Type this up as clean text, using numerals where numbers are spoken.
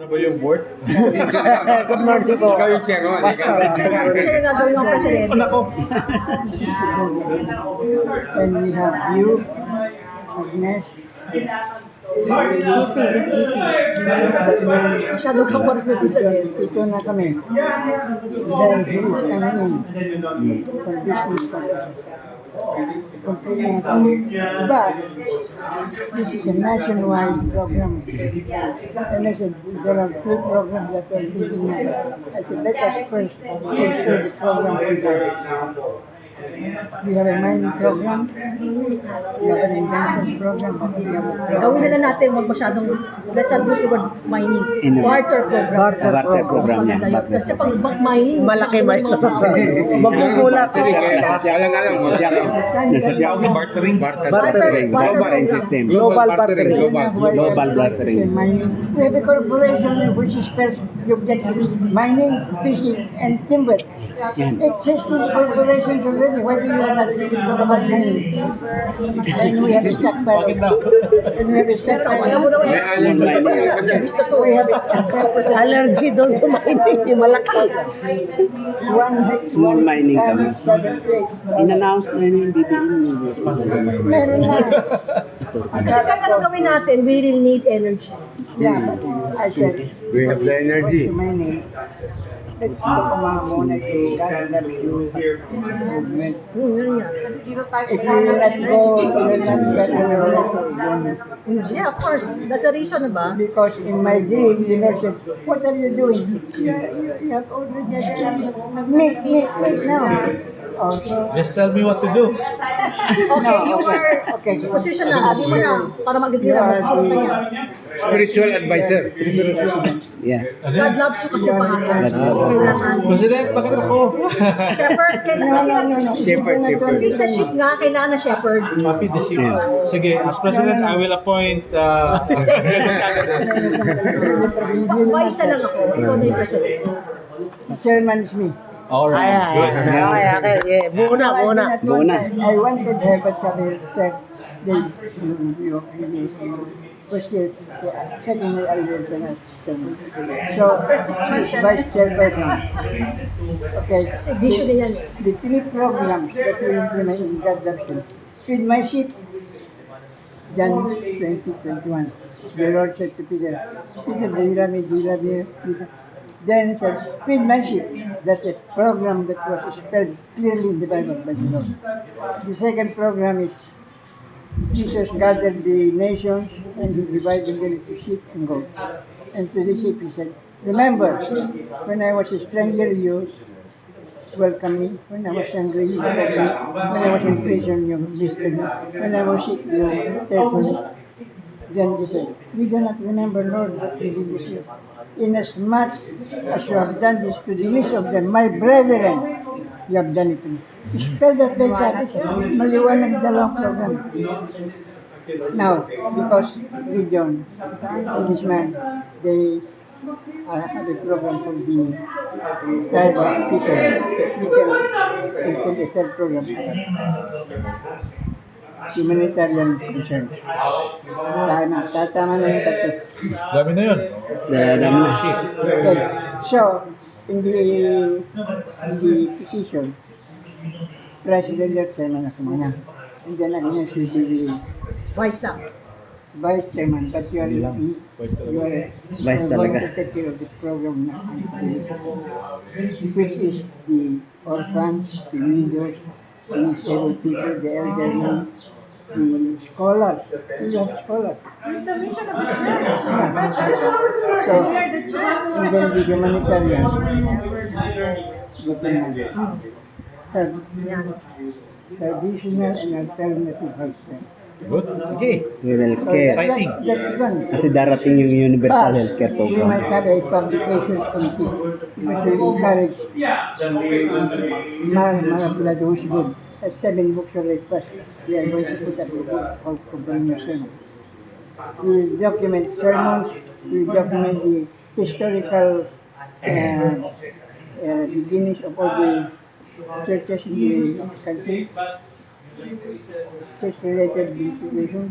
na ba yung board? Good morning po. Ikaw yung chairman. Basta. Siya yung gagawin ng presidente. Nako. And we have you, Agnes, Masyado ka pa rin ng presidente. ito na kami. Then he is coming in from business purposes. Complete na kami. But this is a nationwide program. And I said, there are 3 programs that are thinking of it. I said, let us first pursue the program we have. We have a mining program, we have an inventions program, we have a program. Gawin nila natin, wag masyadong, let's not use the word mining. Barter program. Barter program Mas yan. maganda yun. Kasi pag mining, Malaki ba ito? Magkukulat. Sige, kaya lang. Bartering. Bartering. Global system. Global bartering. Global bartering. Mining. We have a corporation which spells the objectives, mining, fishing, and timber. Existing corporations already, why do you not talk about mining? And we have a stockpile. And we have a stockpile. We have a Allergy doon sa mining. Malaki. Small mining kami. 1H1 In-announce na yun yung BBM. Meron na. Kasi kahit anong gawin natin, we really need energy. Yeah, I said, We have the energy. mining. Let's talk about muna to that movement. Yun nga. If you will not go, you will not get another. Yeah, of course. That's the reason, ba? Because in my dream, the Lord said, what are you doing? You have already meet now. Okay. Just tell me what to do. Okay, you are Okay. position na. Sabi mo na, para magigila, masusunod na yan. Spiritual advisor. Yeah. God loves you kasi pangalan. Kailangan. President, bakit ako? Shepherd, kailangan kasi Shepherd. feed the sheep nga, kailangan na shepherd. Happy the sheep. Sige, as president, I will appoint May isa lang ako, ikaw na yung president. Chairman is me. Alright. Good. I Muna. wanted her, but sabi said, first year, second year, I will cannot. So, vice chairperson. Okay. Kasi vision na yan eh. The 3 programs that we implement in God Adoption. Feed My Sheep, Jan 2021. The Lord said to Peter, do you love me? Peter. Then said, Feed My Sheep. That's a program that was spelled clearly in the Bible by the Lord. The second program is Jesus gathered the nations and he divided them into sheep and goats. And to the sheep he said, remember, when I was a stranger, you welcomed me. When I was hungry, you fed me. When I was in prison, you visited me. When I was sick, you cared for me. Then he said, we do not remember, Lord, what we did this year. Inasmuch as you have done this to the least of them, my brethren, you have done it to me. Spell that like that. Maliwanag dalawang program. Now, because Gideon and this man, they have a program for the tribe of people. Into the third program. Humanitarian concern. Tatama na yung tatlo. Dami na yun. Dami na. Okay. So, in the position, President at Chairman ako muna. And then again, si the Vice lang. Vice Chairman, but you are Vice going talaga. to take care of the program na, which is the orphans, the widows, the disabled people, the elderly, the scholars. We have scholars. It's the mission of the church. So, We are the church. and then the humanitarian. Traditional and alternative health care. Good. Sige. We will care. Exciting. That's one. Kasi darating yung Universal Healthcare We Program. might have a publications committee because we encourage mga blood who's good. 7 books of request. We are going to put up a book called Cobranio Sermon. We will document sermons. We will document the historical beginnings of all the churches in the country, church-related institutions.